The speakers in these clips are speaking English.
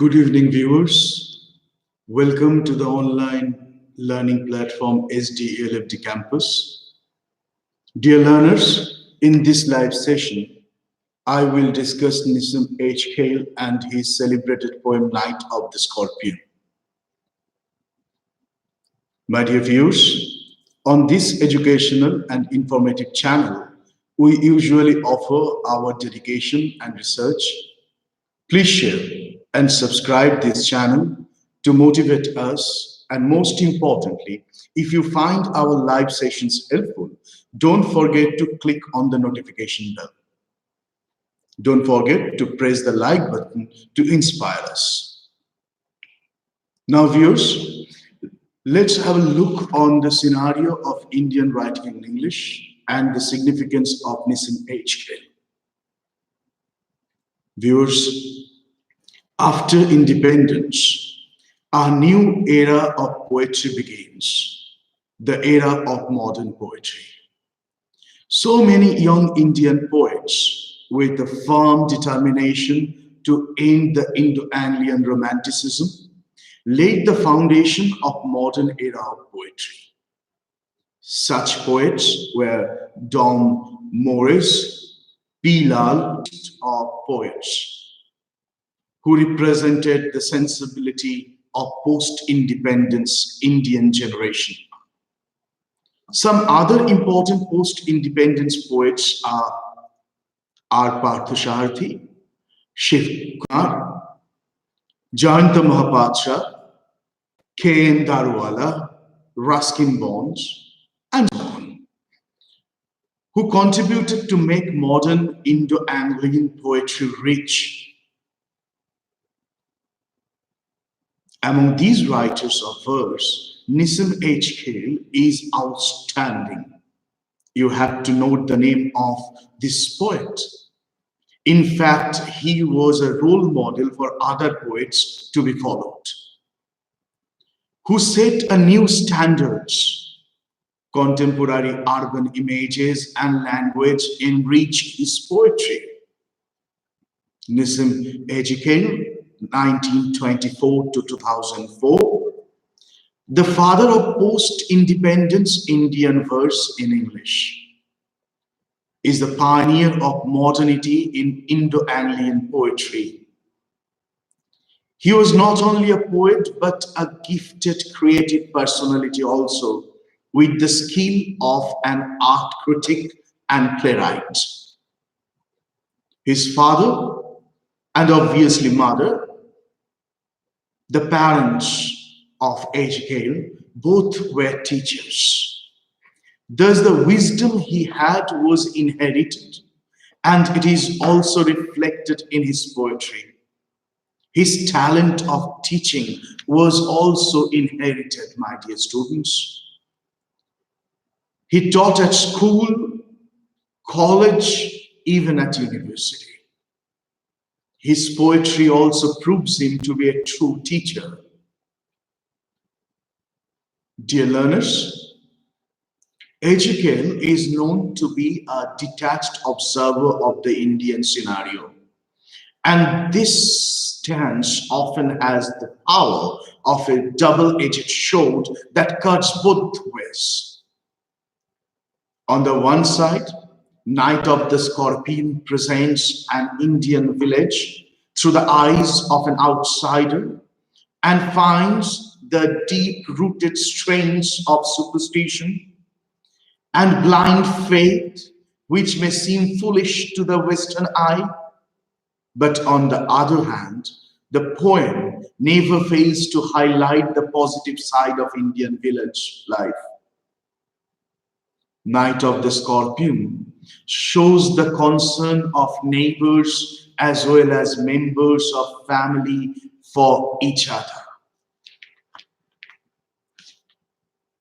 Good evening, viewers. Welcome to the online learning platform Sdelfd campus. Dear learners, in this live session, I will discuss Nissim Ezekiel and his celebrated poem Night of the Scorpion. My dear viewers, on this educational and informative channel, we usually offer our dedication and research. Please share and subscribe this channel to motivate us, and most importantly, if you find our live sessions helpful, don't forget to click on the notification bell. Don't forget to press the like button to inspire us. Now viewers, let's have a look on the scenario of Indian writing in English and the significance of Nissim Ezekiel. Viewers, after independence, a new era of poetry begins, the era of modern poetry. So many young Indian poets, with a firm determination to end the Indo-Anglian romanticism, laid the foundation of modern era of poetry. Such poets were Dom Morris, Bilal of poets, who represented the sensibility of post-independence Indian generation. Some other important post-independence poets are Sahitya, Shiv Kumar, Jayanta Mahapatra, K.N. Daruwala, Ruskin Bonds, and so on, who contributed to make modern Indo-Anglian poetry rich. Among these writers of verse, Nissim Ezekiel is outstanding. You have to note the name of this poet. In fact, he was a role model for other poets to be followed, who set a new standards. Contemporary urban images and language enrich his poetry. Nissim Ezekiel, 1924 to 2004, the father of post-independence Indian verse in English, is the pioneer of modernity in Indo-Anglian poetry. He was not only a poet, but a gifted creative personality also, with the skill of an art critic and playwright. His father, and obviously mother, the parents of Ezekiel, both were teachers. Thus the wisdom he had was inherited, and it is also reflected in his poetry. His talent of teaching was also inherited, my dear students. He taught at school, college, even at university. His poetry also proves him to be a true teacher. Dear learners, Ezekiel is known to be a detached observer of the Indian scenario, and this stance often has the power of a double-edged sword that cuts both ways. On the one side, Night of the Scorpion presents an Indian village through the eyes of an outsider and finds the deep-rooted strains of superstition and blind faith, which may seem foolish to the Western eye. But on the other hand, the poem never fails to highlight the positive side of Indian village life. Night of the Scorpion shows the concern of neighbors as well as members of family for each other.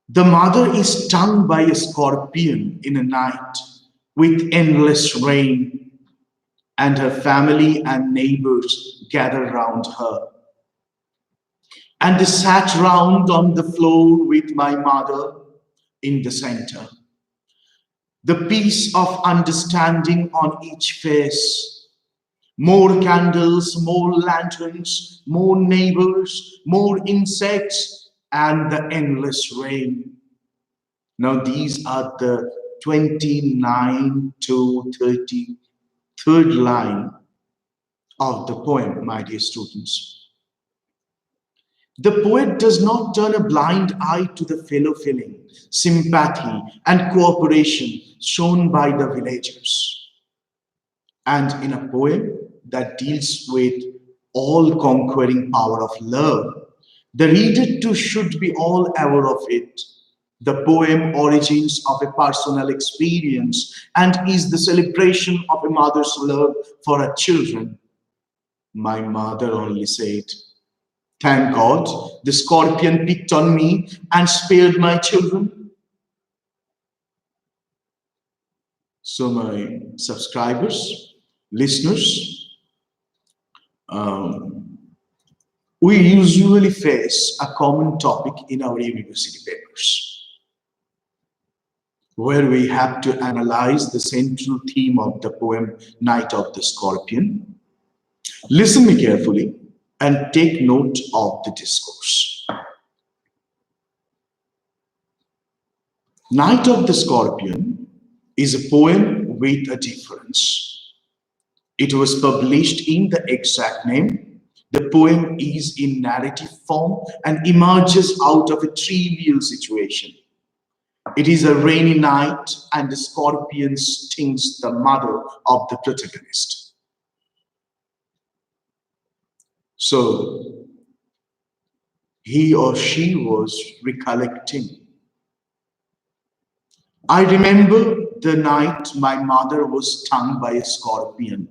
The mother is stung by a scorpion in a night with endless rain, and her family and neighbors gather round her. And they sat round on the floor with my mother in the center. The peace of understanding on each face, More candles, more lanterns, more neighbors, more insects, and the endless rain. Now, these are the 29 to 33rd line of the poem, my dear students. The poet does not turn a blind eye to the fellow feeling, sympathy, and cooperation shown by the villagers. And in a poem that deals with all-conquering power of love, the reader too should be all aware of it. The poem origins of a personal experience and is the celebration of a mother's love for her children. My mother only said, "Thank God, the scorpion picked on me and spared my children." So, my subscribers, listeners, um, we usually face a common topic in our university papers where we have to analyze the central theme of the poem Night of the Scorpion. Listen me carefully and take note of the discourse. Night of the Scorpion is a poem with a difference. It was published in the exact name. The poem is in narrative form and emerges out of a trivial situation. It is a rainy night and the scorpion stings the mother of the protagonist. So he or she was recollecting. "I remember the night my mother was stung by a scorpion.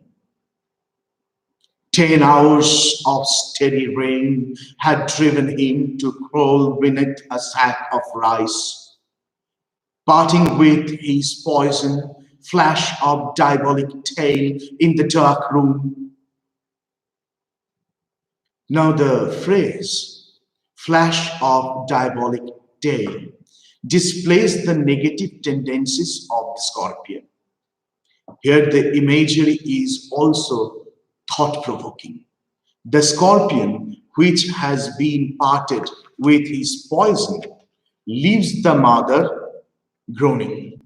10 hours of steady rain had driven him to crawl beneath a sack of rice. Parting with his poison, flash of diabolic tail in the dark room." Now the phrase, "flash of diabolic tail," displays the negative tendencies of the scorpion. Here the imagery is also thought-provoking. The scorpion, which has been parted with his poison, leaves the mother groaning.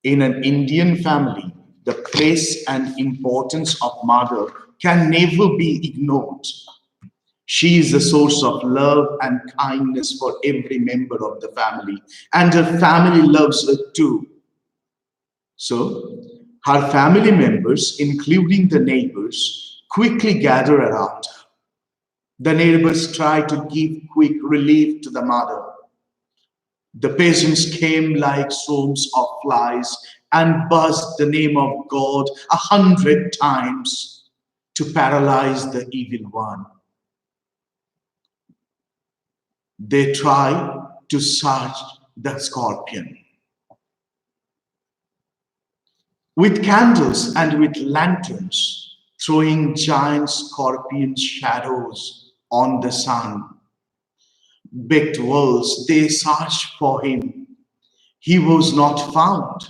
In an Indian family, the place and importance of mother can never be ignored. She is a source of love and kindness for every member of the family, and her family loves her too. So, her family members, including the neighbors, quickly gather around her. The neighbors try to give quick relief to the mother. The peasants came like swarms of flies and buzzed the name of God 100 times to paralyze the evil one. They try to search the scorpion. With candles and with lanterns, throwing giant scorpion shadows on the sun. Baked walls, they searched for him. He was not found.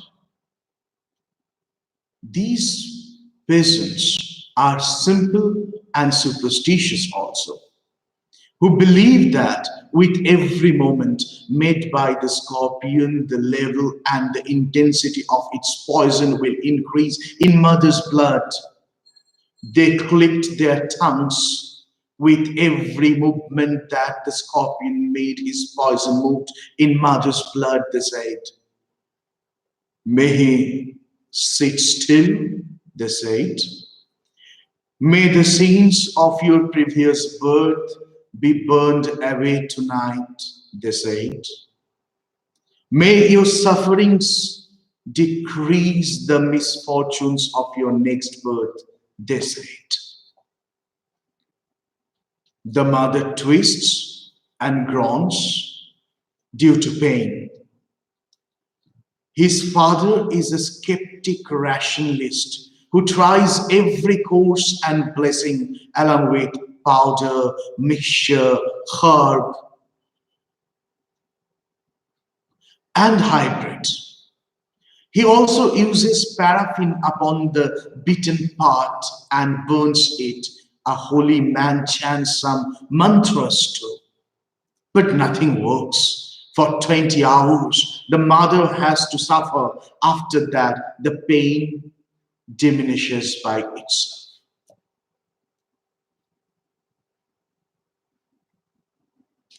These peasants are simple and superstitious also, who believe that with every moment made by the scorpion, the level and the intensity of its poison will increase in mother's blood. They clicked their tongues with every movement that the scorpion made his poison moved in mother's blood, they said. "May he sit still," they said. "May the sins of your previous birth be burned away tonight," they said. "May your sufferings decrease the misfortunes of your next birth," they said. The mother twists and groans due to pain. His father is a skeptic rationalist who tries every course and blessing along with powder, mixture, herb, and hybrid. He also uses paraffin upon the beaten part and burns it. A holy man chants some mantras too, but nothing works. For 20 hours, the mother has to suffer. After that, the pain diminishes by itself.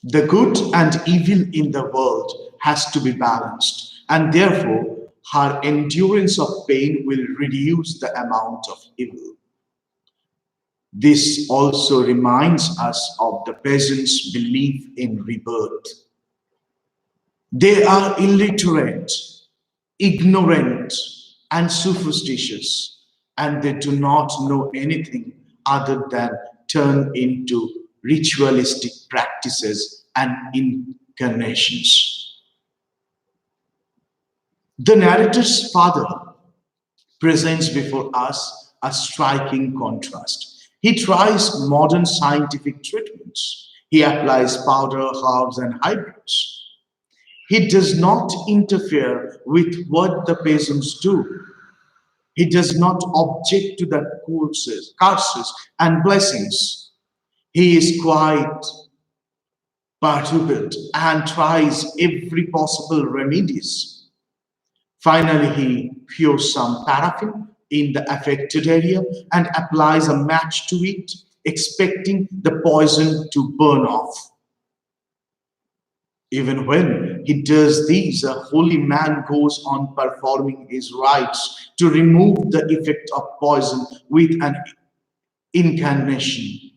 The good and evil in the world has to be balanced, and therefore her endurance of pain will reduce the amount of evil. This also reminds us of the peasants' belief in rebirth. They are illiterate, ignorant, and superstitious, and they do not know anything other than turn into ritualistic practices and incarnations. The narrator's father presents before us a striking contrast. He tries modern scientific treatments. He applies powder, herbs, and hybrids. He does not interfere with what the peasants do. He does not object to the curses and blessings. He is quite perturbed and tries every possible remedies. Finally, he pours some paraffin in the affected area and applies a match to it, expecting the poison to burn off. Even when he does this, a holy man goes on performing his rites to remove the effect of poison with an incantation.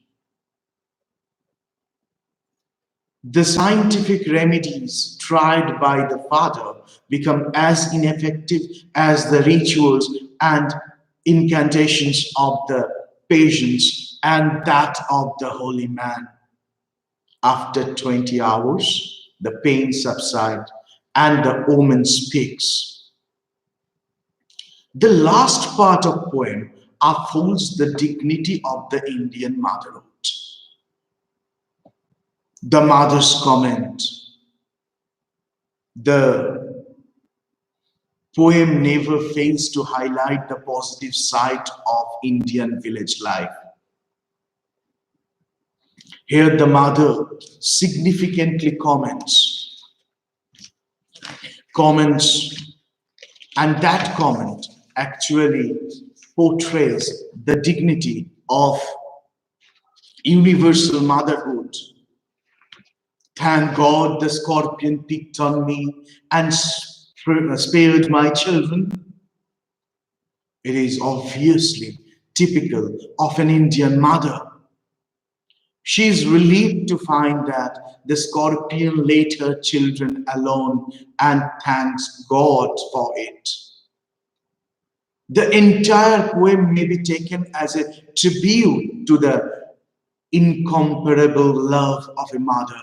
The scientific remedies tried by the father become as ineffective as the rituals and incantations of the patients and that of the holy man. After 20 hours, the pain subsides and the omen speaks. The last part of the poem upholds the dignity of the Indian motherhood. The mother's comment. The poem never fails to highlight the positive side of Indian village life. Here the mother significantly comments, and that comment actually portrays the dignity of universal motherhood. Thank God the scorpion picked on me and spared my children. It is obviously typical of an Indian mother. She is relieved to find that the scorpion let her children alone and thanks God for it. The entire poem may be taken as a tribute to the incomparable love of a mother.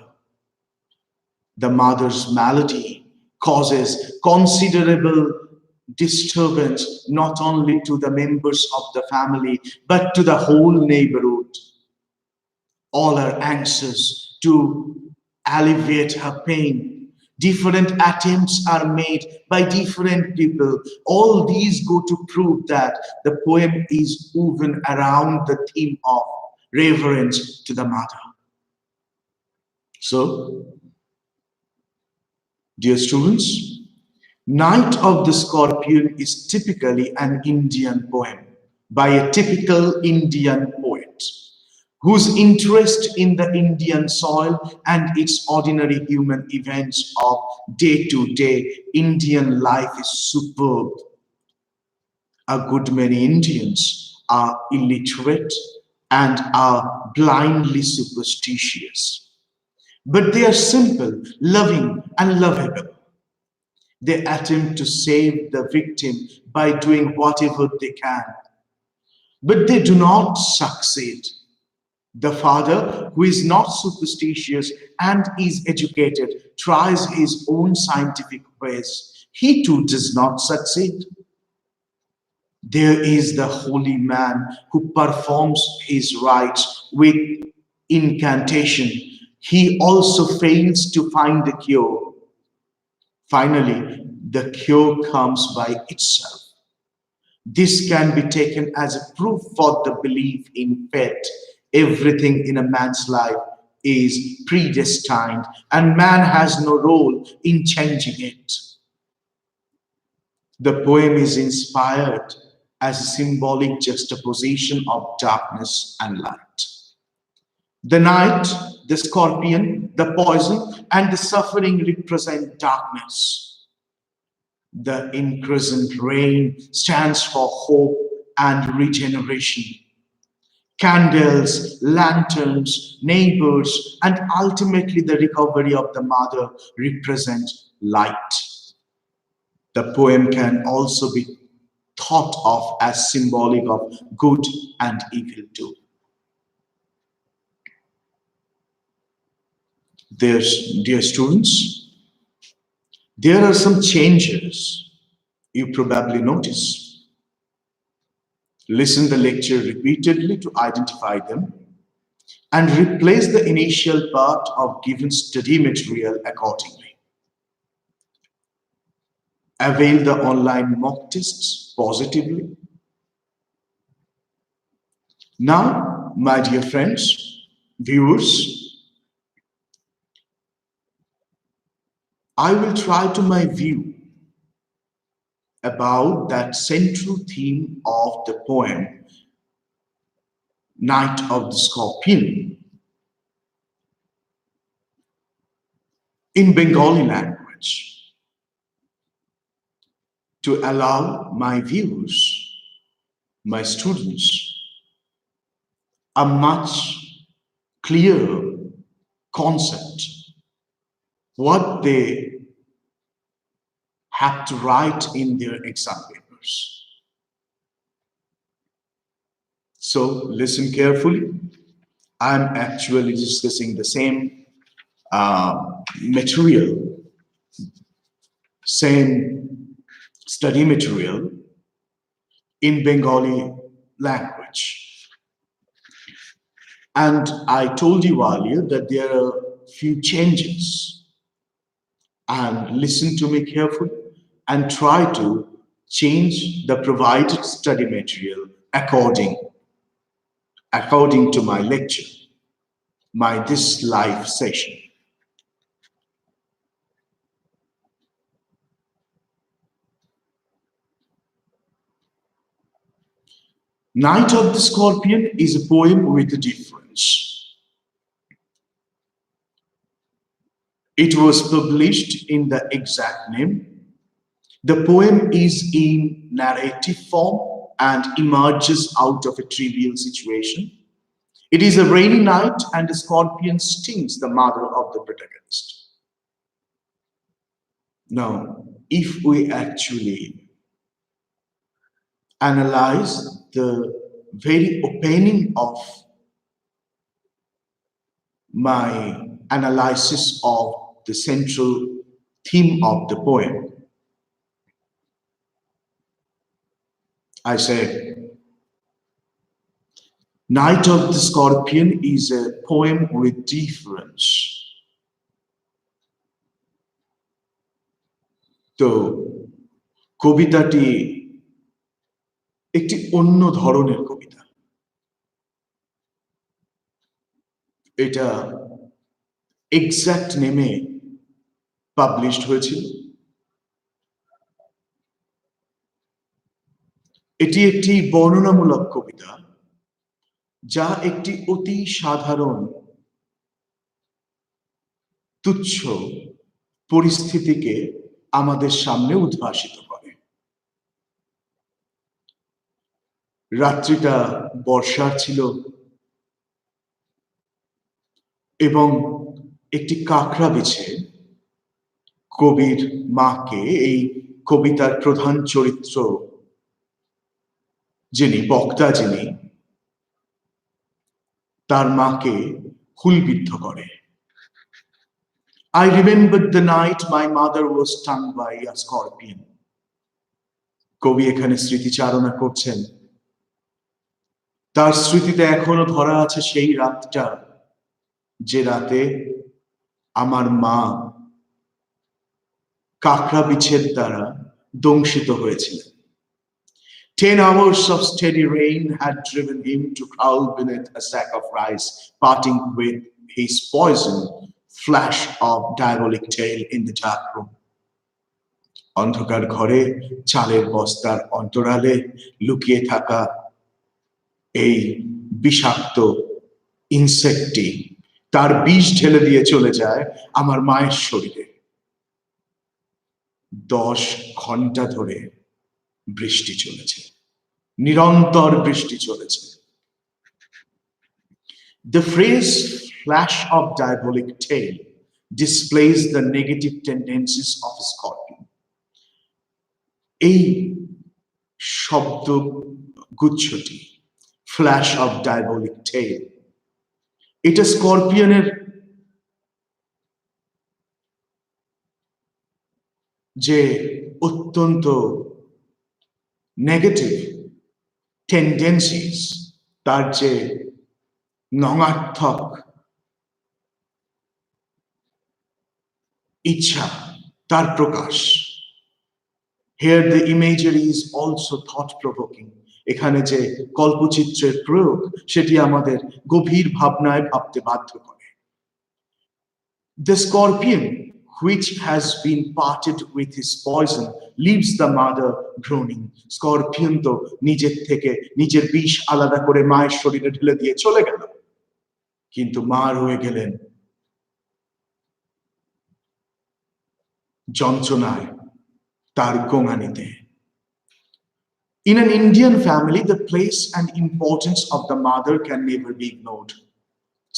The mother's malady causes considerable disturbance not only to the members of the family but to the whole neighborhood. All are anxious to alleviate her pain. Different attempts are made by different people. All these go to prove that the poem is woven around the theme of reverence to the mother. So, dear students, Night of the Scorpion is typically an Indian poem by a typical Indian poet whose interest in the Indian soil and its ordinary human events of day-to-day Indian life is superb. A good many Indians are illiterate and are blindly superstitious. But they are simple, loving, and lovable. They attempt to save the victim by doing whatever they can. But they do not succeed. The father, who is not superstitious and is educated, tries his own scientific ways. He too does not succeed. There is the holy man who performs his rites with incantation. He also fails to find the cure. Finally, the cure comes by itself. This can be taken as a proof for the belief in fate. Everything in a man's life is predestined, and man has no role in changing it. The poem is inspired as a symbolic juxtaposition of darkness and light. The night, the scorpion, the poison, and the suffering represent darkness. The increasing rain stands for hope and regeneration. Candles, lanterns, neighbors, and ultimately the recovery of the mother represent light. The poem can also be thought of as symbolic of good and evil too. Dear students, there are some changes you probably notice. Listen the lecture repeatedly to identify them and replace the initial part of given study material accordingly. Avail the online mock tests positively. Now, my dear friends, viewers, I will try to my view about that central theme of the poem, Night of the Scorpion, in Bengali language, to allow my viewers, my students, a much clearer concept what they have to write in their exam papers. So listen carefully. I'm actually discussing the same material, same study material in Bengali language. And I told you earlier that there are few changes. And listen to me carefully and try to change the provided study material according to my lecture, this live session. Night of the Scorpion is a poem with a difference. It was published in the exact name. The poem is in narrative form and emerges out of a trivial situation. It is a rainy night and a scorpion stings the mother of the protagonist. Now, if we actually analyze the very opening of my analysis of the central theme of the poem, I say, Night of the Scorpion is a poem with difference. তো কবিতাটি একটি অন্য ধরনের কবিতা। এটা exact নেমে published হয়েছিল। এটি একটি বর্ণনামূলক কবিতা যা একটি অতি সাধারণ তুচ্ছ পরিস্থিতিকে আমাদের সামনে উদ্ভাসিত করে। রাত্রিটা বর্ষার ছিল এবং একটি কাকড়া বিছে কবির মাকে, এই কবিতার প্রধান চরিত্র যিনি বক্তা, যিনি তার মাকে হুলবিদ্ধ করে। I remembered the night my mother was stung by a scorpion. কবি এখানে স্মৃতিচারণা করছেন। তার স্মৃতিতে এখনো ধরা আছে সেই রাতটা, যে রাতে আমার মা কাকড়া বিছের দ্বারা দংশিত হয়েছিলেন। 10 hours of steady rain had driven him to crawl beneath a sack of rice, parting with his poison flash of diabolic tail in the dark room. অন্ধকার ঘরে চালের বস্তার অন্তরালে লুকিয়ে থাকা এই বিষাক্ত ইনসেক্টটি তার বিষ ঢেলে দিয়ে চলে যায় আমার মায়ের শরীরে। 10 ঘন্টা ধরে বৃষ্টি চলেছে, নিরন্তর বৃষ্টি চলেছে। The phrase flash of diabolic tail displays the negative tendencies of a scorpion. এই শব্দ গুচ্ছটি ফ্ল্যাশ অফ ডায়াবলিক টেল, এটা স্করপিয়নের যে অত্যন্ত নেগেটিভ টেন্ডেন্সিস, তার যে নঙাত্মক ইচ্ছা, তার প্রকাশ। Here the imagery is also thought-provoking. এখানে যে কল্পচিত্রের প্রয়োগ, সেটি আমাদের গভীর ভাবনায় ভাবতে বাধ্য করে। The scorpion, which has been parted with his poison, leaves the mother groaning. Scorpion তো নিজের থেকে নিজের বিষ আলাদা করে মায়ের শরীরে ঢেলে দিয়ে চলে গেল, কিন্তু মা রয়ে গেলেন যন্ত্রণায়, তার গোঙানিতে। In an Indian family, the place and importance of the mother can never be ignored.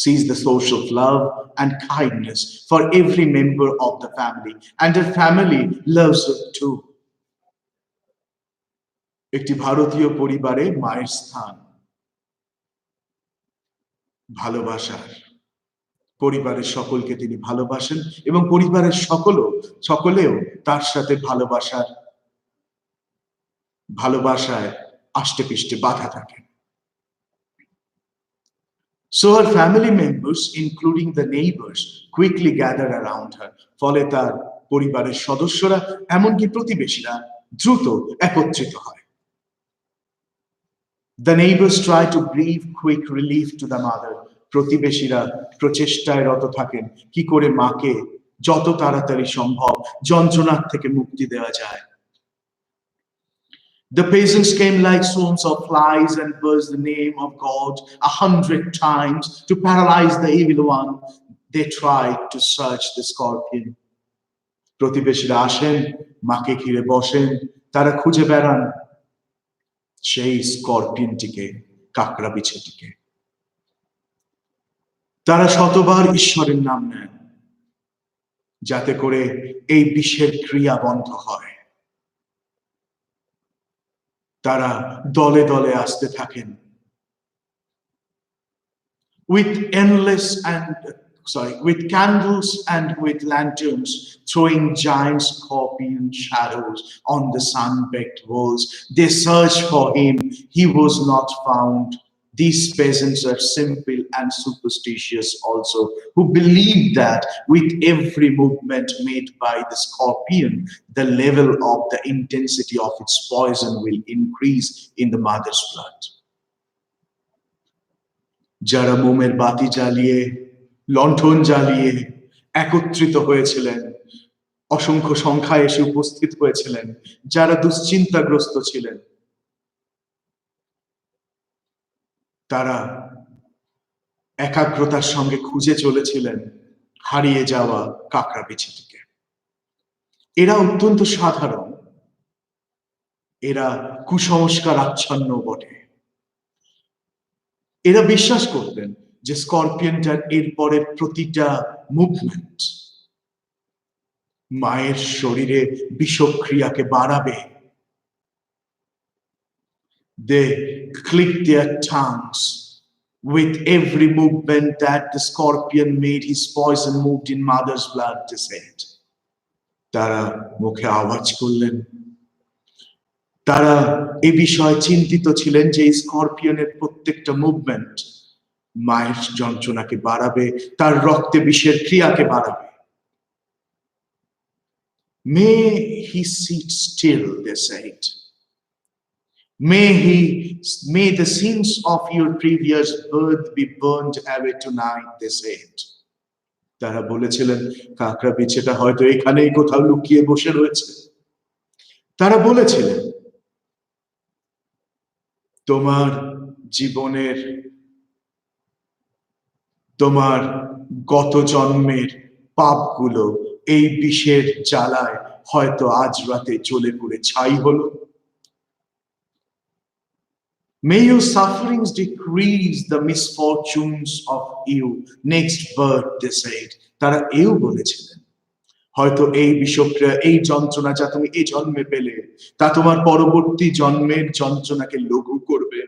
She is the source of love and kindness for every member of the family, and the family loves her too. একটি ভারতীয় পরিবারে মায়ের স্থান ভালোবাসার। পরিবারের সকলকে তিনি ভালোবাসেন এবং পরিবারের সকলেও তার সাথে ভালোবাসায় আষ্টেপৃষ্টে বাধা থাকে। So her family members, including the neighbors, quickly gather around her. ফলে তার পরিবারের সদস্যরা, এমনকি প্রতিবেশীরা দ্রুত একত্রিত হয়। The neighbors try to give quick relief to the mother. প্রতিবেশীরা প্রচেষ্টায় রত থাকেন কি করে মাকে যত তাড়াতাড়ি সম্ভব যন্ত্রণার থেকে মুক্তি দেওয়া যায়। The peasants came like swarms of flies and buzzed the name of God 100 times to paralyze the evil one. They tried to search the scorpion. প্রতিবেশীরা আসেন, মাকে ঘিরে বসেন, তারা খুঁজে বেড়ান সেই স্করপিয়নটিকে, কাকড়া বিছেটিকে। তারা শতবার ঈশ্বরের নাম নেন যাতে করে এই বিষের ক্রিয়া বন্ধ হয়। তারা দলে দলে আসতে থাকেন with candles and with lanterns, throwing giant scorpion shadows on the sun-baked walls. They searched for him. He was not found. These peasants are simple and superstitious also, who believe that with every movement made by the scorpion, the level of the intensity of its poison will increase in the mother's blood. যারা মোমের বাতি জ্বালিয়ে, লণ্ঠন জ্বালিয়ে একত্রিত হয়েছিলেন, অসংখ্য সংখ্যায় এসে উপস্থিত হয়েছিলেন, যারা দুশ্চিন্তাগ্রস্ত ছিলেন, তারা একাগ্রতার সঙ্গে খুঁজে চলেছিলেন হারিয়ে যাওয়া কাকড়া বিছেটিকে। এরা অত্যন্ত সাধারণ, এরা কুসংস্কার আচ্ছন্ন বটে। এরা বিশ্বাস করতেন যে স্করপিয়নটার এরপরের প্রতিটা মুভমেন্ট মায়ের শরীরে বিষক্রিয়াকে বাড়াবে। They clicked their tongues with every movement that the scorpion made. His poison moved in mother's blood, they said. তারা মুখে আওয়াজ করলেন। তারা এই বিষয়ে চিন্তিত ছিলেন যে স্করপিয়নের প্রত্যেকটা মুভমেন্ট মায়ের যন্ত্রণাকে বাড়াবে, তার রক্তে বিষের ক্রিয়াকে বাড়াবে। May he sit still, they said. May the sins of your previous birth be burned away tonight, they said. তারা বলেছিলেন কাকড়া বিছেটা হয়তো এখানেই কোথাও লুকিয়ে বসে রয়েছে। তারা বলেছিলেন তোমার জীবনের, তোমার গত জন্মের পাপগুলো এই বিষের জ্বালায় হয়তো আজ রাতে জ্বলে পুড়ে ছাই হলো। May your sufferings decrease the misfortunes of you next birth, they said. তারা এও বলেছিলেন হয়তো এই বিষক্রিয়া, এই যন্ত্রণা যা তুমি এই জন্মে পেলে তা তোমার পরবর্তী জন্মের যন্ত্রণাকে লঘু করবে।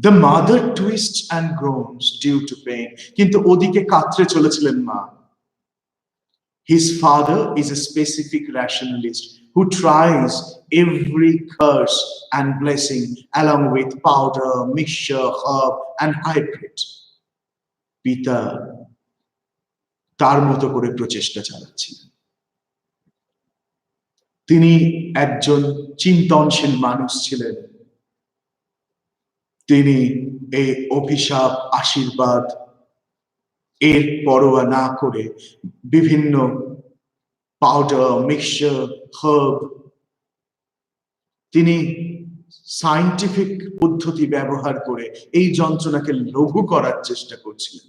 The mother twists and groans due to pain. কিন্তু ওদিকে কাতরে চলেছিলেন মা। His father is a specific rationalist who tries every curse and blessing along with powder, mixture, herb and hybrid. পিতা তার মতো করে প্রচেষ্টা চালাচ্ছিলেন। তিনি একজন চিন্তনশীল মানুষ ছিলেন। তিনি এই অভিশাপ আশীর্বাদ এর পরোয়া না করে বিভিন্ন পাউডার, মিক্সচার, হার্ব, তিনি সায়েন্টিফিক পদ্ধতি ব্যবহার করে এই যন্ত্রণাকে লঘু করার চেষ্টা করছিলেন।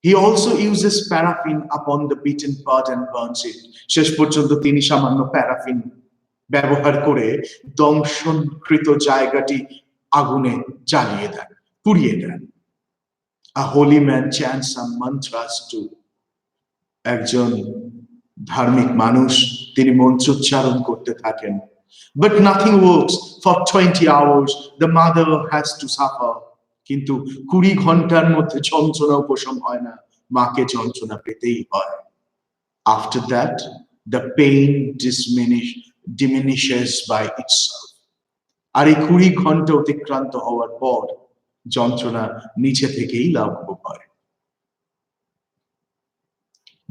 He also uses paraffin upon the beaten part and burns it. শেষ পর্যন্ত তিনি সামান্য প্যারাফিন ব্যবহার করে দংশনকৃত জায়গাটি আগুনে জ্বালিয়ে দেন, পুড়িয়ে দেন। A holy man chants some mantras too. একজন ধার্মিক মানুষ তিনি মন্ত্রোচ্চারণ করতে থাকেন। But nothing works. For 20 hours the mother has to suffer. কিন্তু 20 ঘন্টার মধ্যে যন্ত্রণা উপশম হয় না, মাকে যন্ত্রণা পেতেই হয়। After that the pain diminishes by itself. আর এই 20 ঘন্টা অতিক্রান্ত হওয়ার পর যন্ত্রণা নিচে থেকেই লাঘব হয়।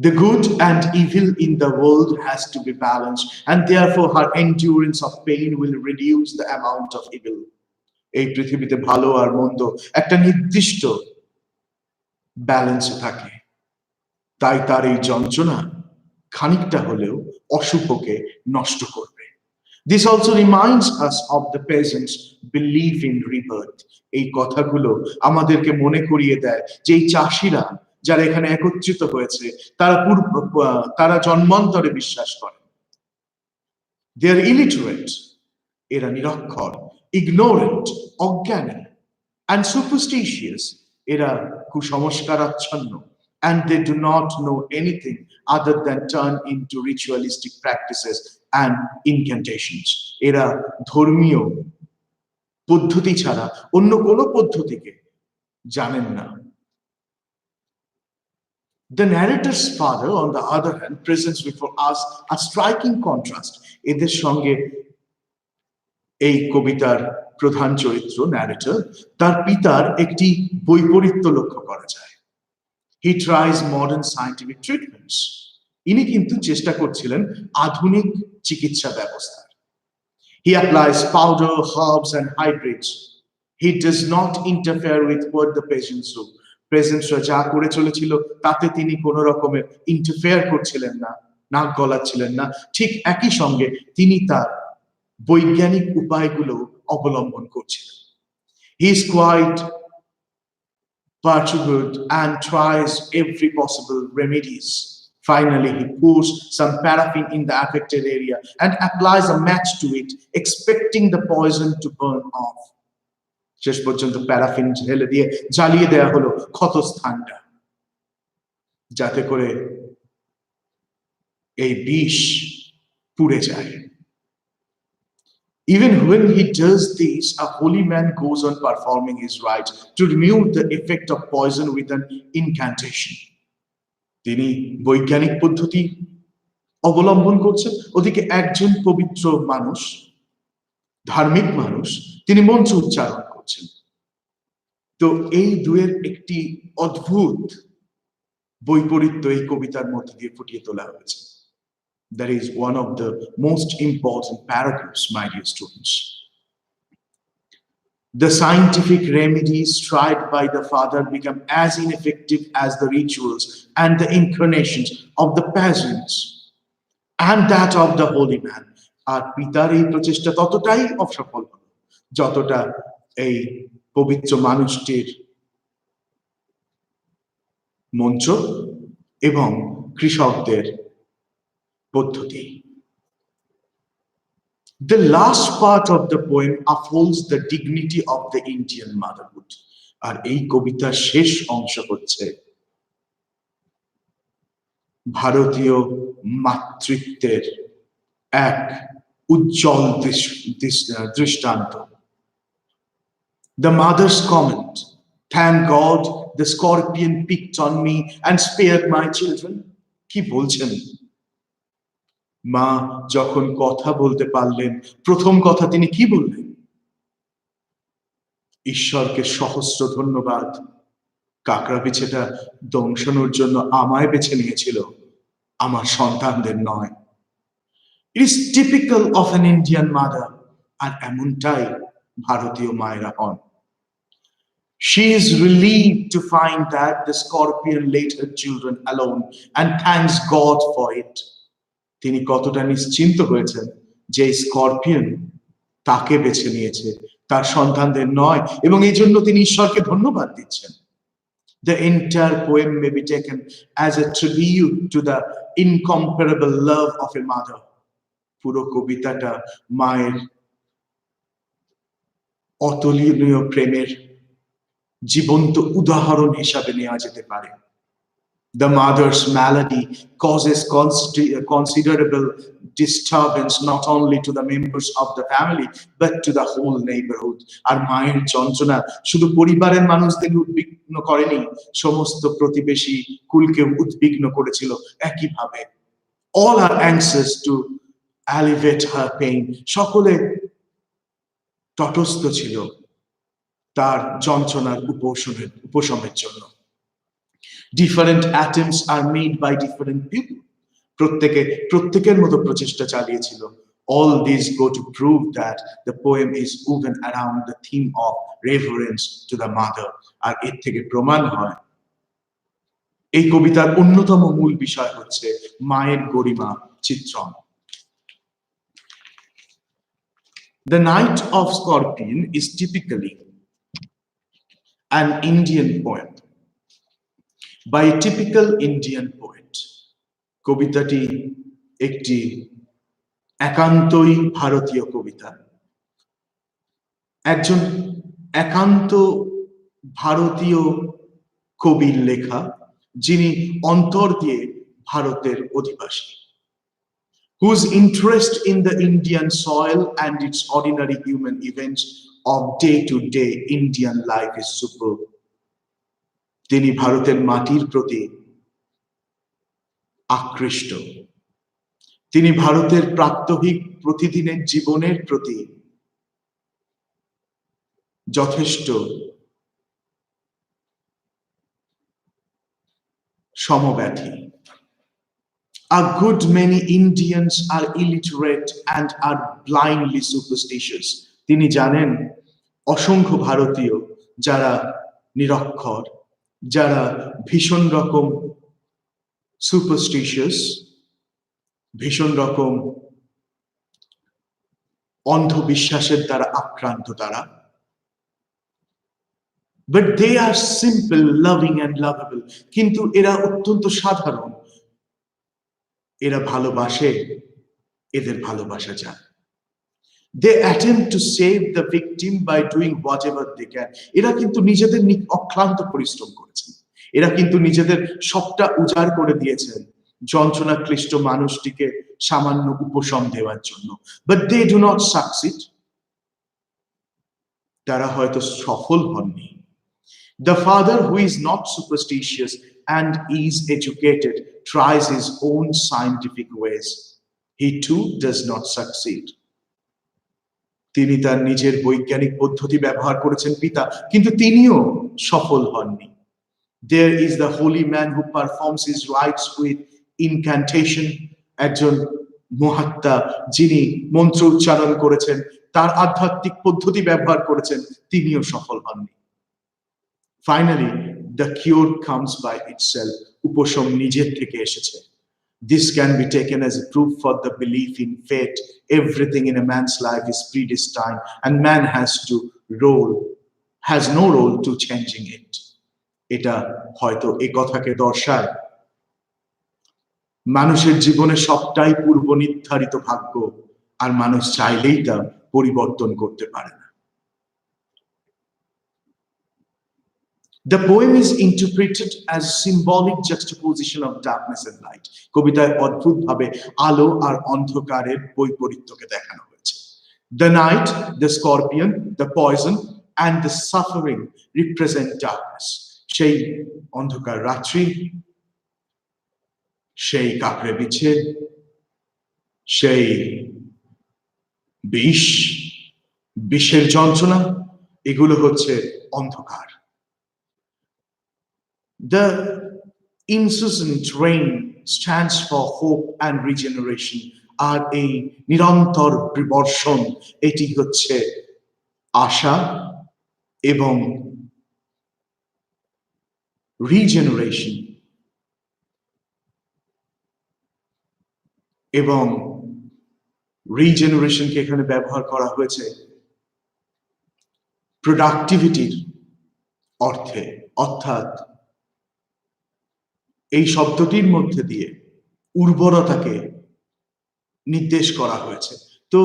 The good and evil in the world has to be balanced, and therefore her endurance of pain will reduce the amount of evil. এই পৃথিবীতে ভালো আর মন্দ একটা নির্দিষ্ট ব্যালেন্সে থাকে, তাই তার এই যন্ত্রণা খানিকটা হলেও অশুভকে নষ্ট করবে। This also reminds us of the peasants' belief in rebirth. এই কথাগুলো আমাদেরকে মনে করিয়ে দেয় যে এই চাষিরা যারা এখানে একত্রিত হয়েছে তারা জন্মান্তরে বিশ্বাস করে। They are illiterate, এরা নিরক্ষর, ignorant, অজ্ঞানী, and superstitious, এরা কুসংস্কারাচ্ছন্ন, and they do not know anything other than turn into ritualistic practices and incantations. এরা ধর্মীয় পদ্ধতি ছাড়া অন্য কোনো পদ্ধতিকে জানেন না। The narrator's father, on the other hand, presents before us a striking contrast. এদের সঙ্গে এই কবিতার প্রধান চরিত্র ন্যারেটর, তার পিতার একটি বৈপরীত্য লক্ষ্য করা যায়। He tries modern scientific treatments. ইনি কিন্তু চেষ্টা করছিলেন আধুনিক চিকিৎসা ব্যবস্থা। He applies powder, herbs and hybrids. He does not interfere with what the peasants do. Peasants যা করে চলেছিল তাতে তিনি কোন রকমের ইন্টারফেয়ার করছিলেন না, নাক গলাচ্ছিলেন না। ঠিক একই সঙ্গে তিনি তার বৈজ্ঞানিক উপায়গুলো অবলম্বন করছিলেন। He is quite perturbed and tries every possible remedies. Finally, he pours some paraffin in the affected area and applies a match to it, expecting the poison to burn off. শেষ পর্যন্ত প্যারাফিন ঢেলে দিয়ে জ্বালিয়ে দেয়া হলো ক্ষতস্থানটা, যাতে করে এই বিষ পুড়ে যায়। Even when he does this, a holy man goes on performing his rites to remove the effect of poison with an incantation. তিনি বৈজ্ঞানিক পদ্ধতি অবলম্বন করছেন, ওদিকে একজন পবিত্র মানুষ, ধার্মিক মানুষ, তিনি মন্ত্র উচ্চারণ করছেন। তো এই দুয়ের একটি অদ্ভুত বৈপরীত্য এই কবিতার মধ্যে দিয়ে ফুটিয়ে তোলা হয়েছে। That is one of the most important paragraphs, my dear students. The scientific remedies tried by the father become as ineffective as the rituals and the incarnations of the peasants and that of the holy man. আর পিতার এই প্রচেষ্টা ততটাই অসফল হল যতটা এই পবিত্র মানুষটির মন্ত্র এবং কৃষকদের পদ্ধতি। The last part of the poem upholds the dignity of the Indian motherhood. আর এই কবিতার শেষ অংশ হচ্ছে ভারতীয় মাতৃত্বের এক উজ্জ্বল দৃষ্টান্ত। The mother's comment, "Thank God the scorpion picked on me and spared my children." কি বলছেন? মা যখন কথা বলতে পারলেন, প্রথম কথা তিনি কি বললেন? ঈশ্বরকে সহস্র ধন্যবাদ, কাকড়া বিছেটা দংশনের জন্য আমায় বেছে নিয়েছিল, আমার সন্তানদের নয়। It is typical of an Indian mother, আর এমনটাই ভারতীয় মায়েরা হন। She is relieved to find that the scorpion let her children alone and thanks God for it. তিনি কতটা নিশ্চিন্ত হয়েছেন যে স্করপিয়ন তাকে বেছে নিয়েছে, তার সন্তানদের নয়, এবং এই জন্য তিনি ঈশ্বরকে ধন্যবাদ দিচ্ছেন। The entire poem may be taken as a tribute to the incomparable love of a mother. পুরো কবিতাটা মায়ের অতুলনীয় প্রেমের জীবন্ত উদাহরণ হিসাবে নেওয়া যেতে পারে। The mother's malady causes considerable disturbance not only to the members of the family but to the whole neighborhood. আর মায়ের যন্ত্রণা শুধু পরিবারের মানুষদের উদ্বিগ্ন করেনি, সমস্ত প্রতিবেশী কুলকে উদ্বিগ্ন করেছিল একইভাবে। All are anxious to alleviate her pain. সকলে তটস্থ ছিল তার যন্ত্রণার উপশমের জন্য। Different attempts are made by different people. প্রত্যেকের মতো প্রচেষ্টা চালিয়েছিল। All these go to prove that the poem is woven around the theme of reverence to the mother. আর এর থেকে প্রমাণ হয় এই কবিতার অন্যতম মূল বিষয় হচ্ছে মায়ের গরিমা চিত্রণ। The Night of Scorpion is typically an Indian poem by a typical Indian poet. কবিতাটি একটি একান্তই ভারতীয় কবিতা, একজন একান্ত ভারতীয় কবির লেখা, যিনি অন্তর দিয়ে ভারতের অধিবাসী, whose interest in the Indian soil and its ordinary human events of day-to-day Indian life is superb. তিনি ভারতের মাটির প্রতি আকৃষ্ট, তিনি ভারতের প্রাত্যহিক প্রতিদিনের জীবনের প্রতি যথেষ্ট সমব্যথী। A good many Indians are illiterate and are blindly superstitious. তিনি জানেন অসংখ্য ভারতীয় যারা নিরক্ষর, যারা ভীষণ রকম superstitious, ভীষণ রকম অন্ধবিশ্বাসের দ্বারা আক্রান্ত তারা, but they are simple, loving and lovable. কিন্তু এরা অত্যন্ত সাধারণ, এরা ভালোবাসে, এদের ভালোবাসা যায়। They attempt to save the victim by doing whatever they can. এরা কিন্তু নিজেদের অক্লান্ত পরিশ্রম করেছেন, এরা কিন্তু নিজেদের সবটা উজাড় করে দিয়েছেন যন্ত্রণা ক্লিষ্ট মানুষটিকে সামান্য উপশম দেওয়ার জন্য, but they do not succeed. তারা হয়তো সফল হননি। The father, who is not superstitious and is educated, tries his own scientific ways. He too does not succeed. তিনি তার নিজের বৈজ্ঞানিক পদ্ধতি ব্যবহার করেছেন পিতা, কিন্তু তিনিও সফল হননি। There is the holy man who performs his rites with incantation. একজন মহাত্মা যিনি মন্ত্র উচ্চারণ করেছেন, তার আধ্যাত্মিক পদ্ধতি ব্যবহার করেছেন, তিনিও সফল হননি। Finally, the cure comes by itself. উপশম নিজের থেকে এসেছে। This can be taken as a proof for the belief in fate. Everything in a man's life is predestined, and man has no role to changing it. এটা হয়তো এই কথাকে দর্শায় মানুষের জীবনে সবটাই পূর্ব নির্ধারিত ভাগ্য, আর মানুষ চাইলেই তা পরিবর্তন করতে পারে না। The poem is interpreted as symbolic juxtaposition of darkness and light. কবিতায় অদ্ভুতভাবে আলো আর অন্ধকারের বৈপরীত্যকে দেখানো হয়েছে। The night, the scorpion, the poison and the suffering represent darkness. সেই অন্ধকার রাত্রি, সেই কাকড়ে বিছে, সেই বিষের যন্ত্রণা, এগুলো হচ্ছে অন্ধকার। The incessant rain stands for hope and regeneration. আর এই নিরন্তর বর্ষণ, এটি হচ্ছে আশা এবং রিজেনারেশন। এবং রিজেনারেশনকে এখানে ব্যবহার করা হয়েছে প্রোডাক্টিভিটির অর্থে, অর্থাৎ এই শব্দটির মধ্যে দিয়ে উর্বরতাকে নির্দেশ করা হয়েছে। তো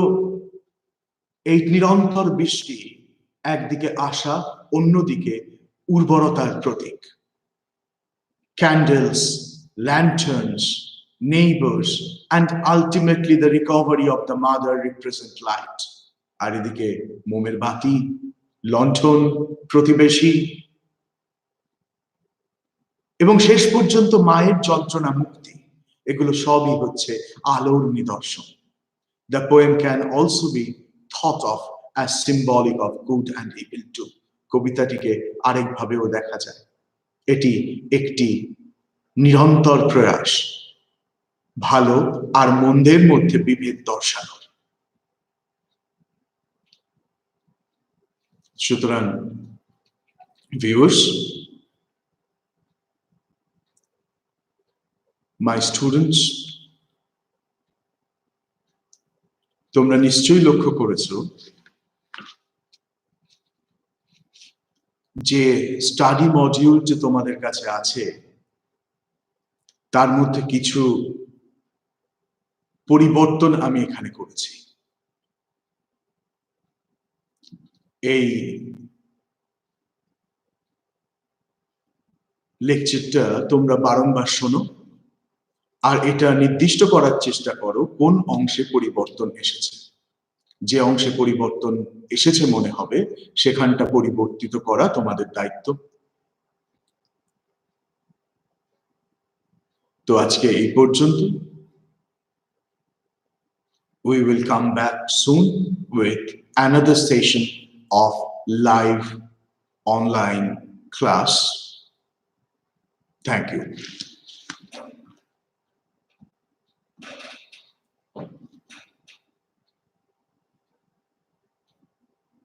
এই নিরন্তর বৃষ্টি একদিকে আশা, অন্যদিকে উর্বরতার প্রতীক। Candles, lanterns, neighbors, and ultimately the recovery of the mother represent light. আর এদিকে মোমের বাতি, লণ্ঠন, প্রতিবেশী এবং শেষ পর্যন্ত মায়ের যন্ত্রণা মুক্তি, এগুলো সবই হচ্ছে আলোর নিদর্শন। The poem can also be thought of as symbolic of good and evil too. কবিতাটিকে আরেকভাবেও দেখা যায়, এটি একটি নিরন্তর প্রয়াস ভালো আর মন্দের মধ্যে বিভেদ দর্শানোর। সুতরাং viewers, my students, তোমরা নিশ্চয়ই লক্ষ্য করেছো যে স্টাডি মডিউল যে তোমাদের কাছে আছে তার মধ্যে কিছু পরিবর্তন আমি এখানে করেছি। এই লেকচারটা তোমরা বারংবার শোনো আর এটা নির্দিষ্ট করার চেষ্টা করো কোন অংশে পরিবর্তন এসেছে। যে অংশে পরিবর্তন এসেছে মনে হবে সেখানটা পরিবর্তিত করা তোমাদের দায়িত্ব। তো আজকে এই পর্যন্ত। We will come back soon with another session of live online class. Thank you.